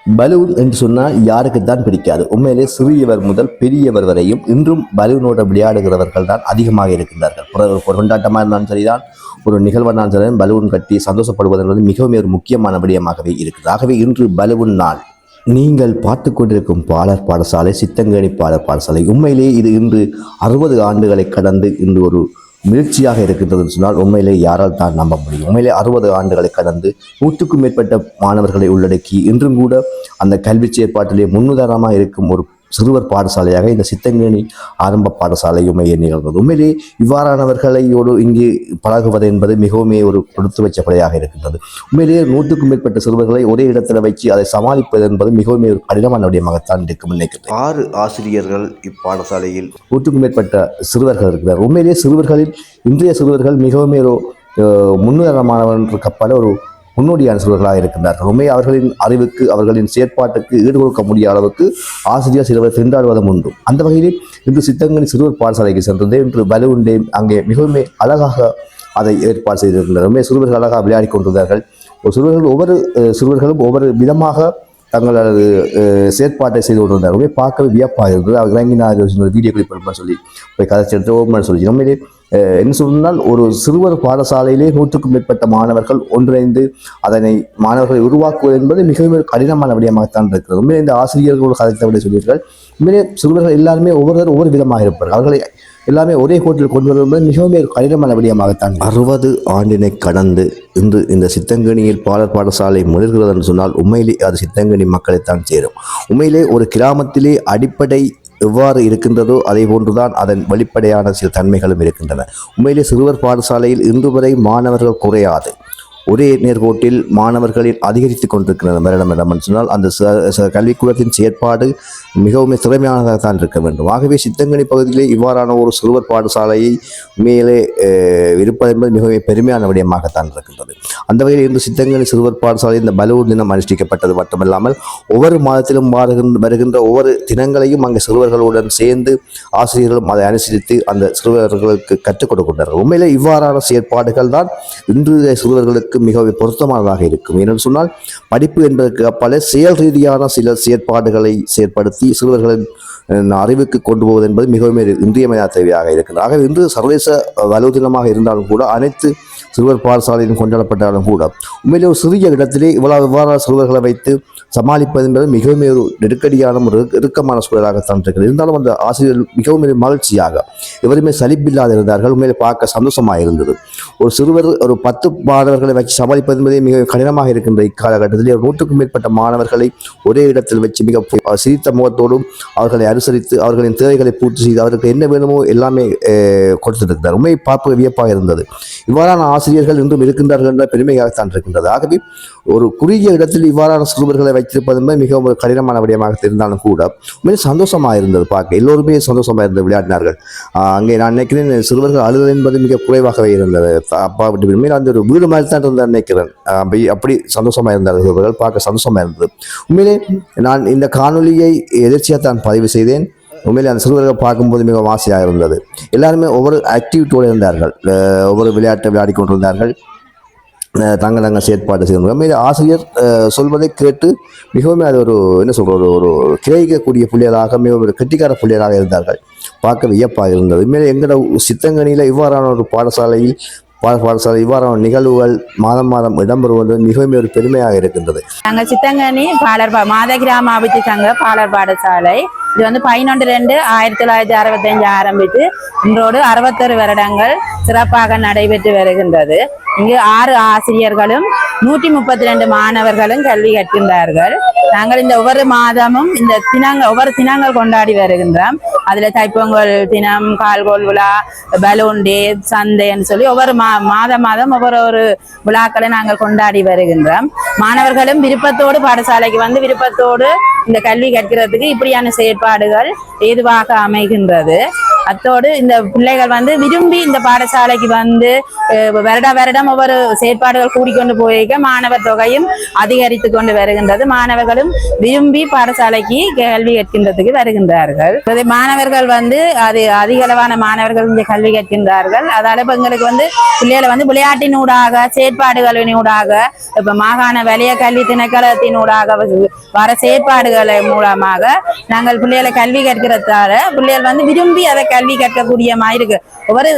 Balloon என்று சொன்னால் யாருக்குத்தான் பிடிக்காது. உண்மையிலே சிறியவர் முதல் பெரியவர் வரையும் இன்றும் பலூனோட விளையாடுகிறவர்கள் தான் அதிகமாக இருக்கின்றார்கள். ஒரு கொண்டாட்டமாக இருந்தாலும் சரிதான், ஒரு நிகழ்வாக சரி, பலூன் கட்டி சந்தோஷப்படுவது என்பது மிகவும் ஒரு முக்கியமான விடயமாகவே இருக்குது. ஆகவே இன்று பலூன் நாள். நீங்கள் பார்த்து கொண்டிருக்கும் பாலர் பாடசாலை சித்தங்கேணி பாலர் பாடசாலை. உண்மையிலே இது இன்று 60 ஆண்டுகளை கடந்து இன்று ஒரு முயற்சியாக இருக்கின்றது சொன்னால் உண்மையிலே யாரால் தான் நம்ப முடியும். உண்மையிலே 60 ஆண்டுகளை கடந்து 100க்கும் மேற்பட்ட மாணவர்களை உள்ளடக்கி இன்றும் கூட அந்த கல்வி செயற்பாட்டிலே முன்னுதாரணமாக இருக்கும் ஒரு சிறுவர் பாடசாலையாக இந்த சித்தங்கேணி ஆரம்ப பாடசாலை உண்மையை நிகழ்ந்தது. உண்மையிலே இவ்வாறானவர்களையோடு இங்கே பழகுவது என்பது மிகவும் ஒரு கொடுத்து வச்ச படையாக இருக்கின்றது. உண்மையிலேயே 100க்கும் மேற்பட்ட சிறுவர்களை ஒரே இடத்துல வைத்து அதை சமாளிப்பது என்பது மிகவும் ஒரு கடினமான விடயமாகத்தான் இருக்கும் நினைக்கிறேன். 6 ஆசிரியர்கள் இப்பாடசாலையில் 100க்கும் மேற்பட்ட சிறுவர்கள் இருக்கிறார். உண்மையிலேயே சிறுவர்களில் இன்றைய சிறுவர்கள் மிகவும் ஒரு முன்னுதாரணமானவர்களுக்கு அப்பால் ஒரு முன்னோடியான சிறுவர்களாக இருக்கின்றார்கள். உண்மை அவர்களின் அறிவுக்கு அவர்களின் செயற்பாட்டுக்கு ஈடுகொடுக்க முடியாத அளவுக்கு ஆசிரியர் சிறுவர் திண்டாடுவதும் உண்டு. அந்த வகையில் இன்று சித்தங்கேணி சிறுவர் பாடசாலைக்கு சென்றது. இன்று பலூன் டே அங்கே மிகவும் அழகாக அதை ஏற்பாடு செய்திருக்கின்றனர். உண்மை சிறுவர்கள் அழகாக விளையாடி கொண்டிருந்தார்கள். ஒவ்வொரு சிறுவர்களும் ஒவ்வொரு விதமாக தங்களது செயற்பாட்டை செய்து கொண்டிருந்தார். பார்க்கவே வியப்பாக இருந்தது. அவர் இறங்கினார் வீடியோ கிளிப் சொல்லி போய் கதை எடுத்து சொல்லி உண்மையிலே என்ன சொன்னால் ஒரு சிறுவர் பாடசாலையிலே 100க்கும் மேற்பட்ட மாணவர்கள் ஒன்றிணைந்து அதனை மாணவர்களை உருவாக்குவது என்பது மிகவும் கடினமான விடயமாகத்தான் இருக்கிறது. உண்மையிலே இந்த ஆசிரியர்களோடு கதைத்தபடி சொல்லியிருக்கிறார்கள். உண்மையிலே சிறுவர்கள் எல்லாருமே ஒவ்வொரு விதமாக இருப்பார்கள். அவர்களை எல்லாமே ஒரே கோட்டில் கொண்டு வருவது மிகவும் ஒரு கடினமான விடயமாகத்தான். 60 ஆண்டினை கடந்து இன்று இந்த சித்தங்கேணியில் பாலர் பாடசாலை முயல்கிறது என்று சொன்னால் உண்மையிலே அது சித்தங்கேணி மக்களைத்தான் சேரும். உண்மையிலே ஒரு கிராமத்திலே அடிப்படை எவ்வாறு இருக்கின்றதோ அதே போன்றுதான் அதன் வெளிப்படையான சில தன்மைகளும் இருக்கின்றன. உண்மையிலே சிறுவர் பாடசாலையில் இன்று வரை மாணவர்கள் குறையாது, ஒரே நேர்கோட்டில் மாணவர்களில் அதிகரித்து கொண்டிருக்கிறது. மேடம் சொன்னால் அந்த கல்விக்கூடத்தின் செயற்பாடு மிகவும் திறமையானதாக தான் இருக்க வேண்டும். ஆகவே சித்தங்கேணி பகுதியிலே இவ்வாறான ஒரு சிறுவர் பாடசாலையை மேலே இருப்பது என்பது மிகவும் பெருமையான விடயமாகத்தான் இருக்கின்றது. அந்த வகையில் இன்று சித்தங்கேணி சிறுவர் பாடசாலை இந்த பலூன் தினம் அனுஷ்டிக்கப்பட்டது மட்டுமல்லாமல் ஒவ்வொரு மாதத்திலும் வருகின்ற ஒவ்வொரு தினங்களையும் அங்கே சிறுவர்களுடன் சேர்ந்து ஆசிரியர்களும் அதை அனுசரித்து அந்த சிறுவர்களுக்கு கற்றுக் கொடுக்கின்றனர். உண்மையிலே இவ்வாறான செயற்பாடுகள் தான் இன்று சிறுவர்களுக்கு மிகவும் பொருத்தமானதாக இருக்கும். ஏனென்று சொன்னால் படிப்பு என்பதற்கு பல செயல் ரீதியான சில செயற்பாடுகளை செயற்படுத்தி சிறுவர்களின் அறிவுக்கு கொண்டு போவது என்பது மிகவும் இன்றியமையாத தேவையாக இருக்கிறது. ஆகவே இன்று சர்வதேச வலுவு தினமாக இருந்தாலும் கூட அனைத்து சிறுவர் பாடசாலையும் கொண்டாடப்பட்டாலும் கூட உண்மையிலே ஒரு சிறிய இடத்திலே இவ்வாறான சிறுவர்களை வைத்து சமாளிப்பது என்பது மிகவும் ஒரு நெருக்கடியான ஒரு இறுக்கமான சூழலாகத்தான் இருக்கிறது. இருந்தாலும் அந்த ஆசிரியர் மிகவும் மகிழ்ச்சியாக எவருமே சலிப்பில்லாத இருந்தார்கள். உண்மையிலே பார்க்க சந்தோஷமாக இருந்தது. ஒரு சிறுவர் ஒரு 10 மாணவர்களை வச்சு சமாளிப்பது என்பதே மிக கடினமாக இருக்கின்ற இக்காலகட்டத்தில் 100க்கும் மேற்பட்ட மாணவர்களை ஒரே இடத்தில் வச்சு மிக சிரித்த முகத்தோடும் அவர்களை அனுசரித்து அவர்களின் தேவைகளை பூர்த்தி செய்து அவர்களுக்கு என்ன வேணுமோ எல்லாமே கொடுத்திருக்கிறார். உண்மையை பார்க்க வியப்பாக இருந்தது. இவ்வாறான ஆசிரியர்கள் இன்றும் இருக்கின்றார்கள் என்ற பெருமையாகத்தான் இருக்கின்றது. ஆகவே ஒரு குறுகிய இடத்தில் இவ்வாறான சிறுவர்களை வைத்திருப்பது மிகவும் ஒரு கடினமான விடயமாக இருந்தாலும் கூட மிக சந்தோஷமாக இருந்தது. பார்க்க எல்லோருமே சந்தோஷமாக இருந்து விளையாடினார்கள். அங்கே நான் நினைக்கிறேன் சிறுவர்கள் அழுதல் என்பது மிக குறைவாகவே இருந்தது. அப்பா விட்டு உண்மையில் அந்த ஒரு வீடு மாதிரி தான் இருந்தால் நினைக்கிறேன். அப்படி சந்தோஷமாக இருந்தார்கள் சிறுவர்கள், பார்க்க சந்தோஷமாக இருந்தது. உண்மையிலே நான் இந்த காணொலியை எதிர்ச்சியாக தான் பதிவு செய்தேன். உண்மையிலே அந்த சிறுவர்கள் பார்க்கும்போது மிகவும் ஆசையாக இருந்தது. எல்லாருமே ஒவ்வொரு ஆக்டிவிட்டியோடு இருந்தார்கள். ஒவ்வொரு விளையாட்டை விளையாடி கொண்டிருந்தார்கள். தங்கள் செயற்பாடு செய்ய உண்மையிலே ஆசிரியர் சொல்வதை கேட்டு மிகவும் அது ஒரு என்ன சொல்கிற ஒரு கிரகிக்கக்கூடிய பிள்ளைகளாக மிகவும் ஒரு கெட்டிக்கார பிள்ளைகளாக இருந்தார்கள். பார்க்க வியப்பாக இருந்தது. உண்மையிலே எங்களோட சித்தங்கேணியில் இவ்வாறான ஒரு பாடசாலையில் இவ்வாறான நிகழ்வுகள் மாதம் இடம்பெறுவது மிகவும் ஒரு பெருமையாக இருக்கின்றது. நாங்கள் சித்தங்கேணி மாத கிராம அபிவிருத்தி சங்க பாலர் பாடசாலை இது 11/2/1965 ஆரம்பித்து இன்றோடு 61 வருடங்கள் சிறப்பாக நடைபெற்று வருகின்றது. இங்கு 6 ஆசிரியர்களும் 132 மாணவர்களும் கல்வி கற்கின்றார்கள். நாங்கள் இந்த ஒவ்வொரு மாதமும் இந்த ஒவ்வொரு தினங்கள் கொண்டாடி வருகின்றோம். அதுல தைப்பொங்கல் தினம், கால்கோல் விழா, பலூன் டே, சந்தைன்னு சொல்லி ஒவ்வொரு மாதம் ஒவ்வொரு விழாக்களை நாங்கள் கொண்டாடி வருகின்றோம். மாணவர்களும் விருப்பத்தோடு பாடசாலைக்கு வந்து விருப்பத்தோடு இந்த கல்வி கற்கிறதுக்கு இப்படியான செயற்பாடுகள் ஏதுவாக அமைகின்றது. அத்தோடு இந்த பிள்ளைகள் வந்து விரும்பி இந்த பாடசாலைக்கு வந்து வருடம் ஒவ்வொரு செயற்பாடுகள் கூடிக்கொண்டு போயிருக்க மாணவர் தொகையும் அதிகரித்து கொண்டு வருகின்றது. மாணவர்களும் விரும்பி பாடசாலைக்கு கல்வி கற்கின்றதுக்கு வருகின்றார்கள். மாணவர்கள் வந்து அதிகளவான மாணவர்கள் இங்கே கல்வி கற்கின்றார்கள். அதால இப்ப எங்களுக்கு வந்து பிள்ளைகளை வந்து விளையாட்டினூடாக செயற்பாடுகளினூடாக இப்ப மாகாண வலய கல்வி திணைக்களத்தினூடாக வர செயற்பாடுகள் மூலமாக நாங்கள் பிள்ளைகளை கல்வி கற்கிறதால பிள்ளைகள் வந்து விரும்பி அதை கல்வி கற்கக்கூடிய மாதிரி இருக்கு. ஒவ்வொரு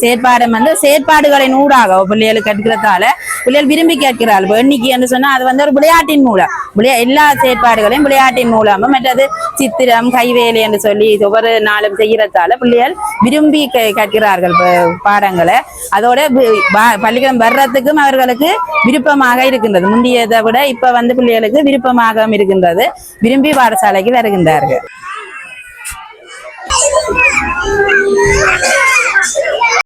செயற்பாடும் வந்து செயற்பாடுகளின் ஊடாக பிள்ளைகளுக்கு கற்கிறதால பிள்ளைகள் விரும்பி கேட்கிறார்கள். எண்ணிக்கை என்று சொன்னா அது வந்து ஒரு விளையாட்டின் மூலம் எல்லா செயற்பாடுகளையும் விளையாட்டின் மூலமும் மற்றது சித்திரம் கைவேலை என்று சொல்லி ஒவ்வொரு நாளும் செய்யறதால பிள்ளைகள் விரும்பி கற்கிறார்கள் பாடங்களை. அதோட பள்ளிக்கூடம் வர்றதுக்கும் அவர்களுக்கு விருப்பமாக இருக்கின்றது. முந்தையதை விட இப்ப வந்து பிள்ளைகளுக்கு விருப்பமாக இருக்கின்றது. விரும்பி பாடசாலைக்கு வருகின்றார்கள்.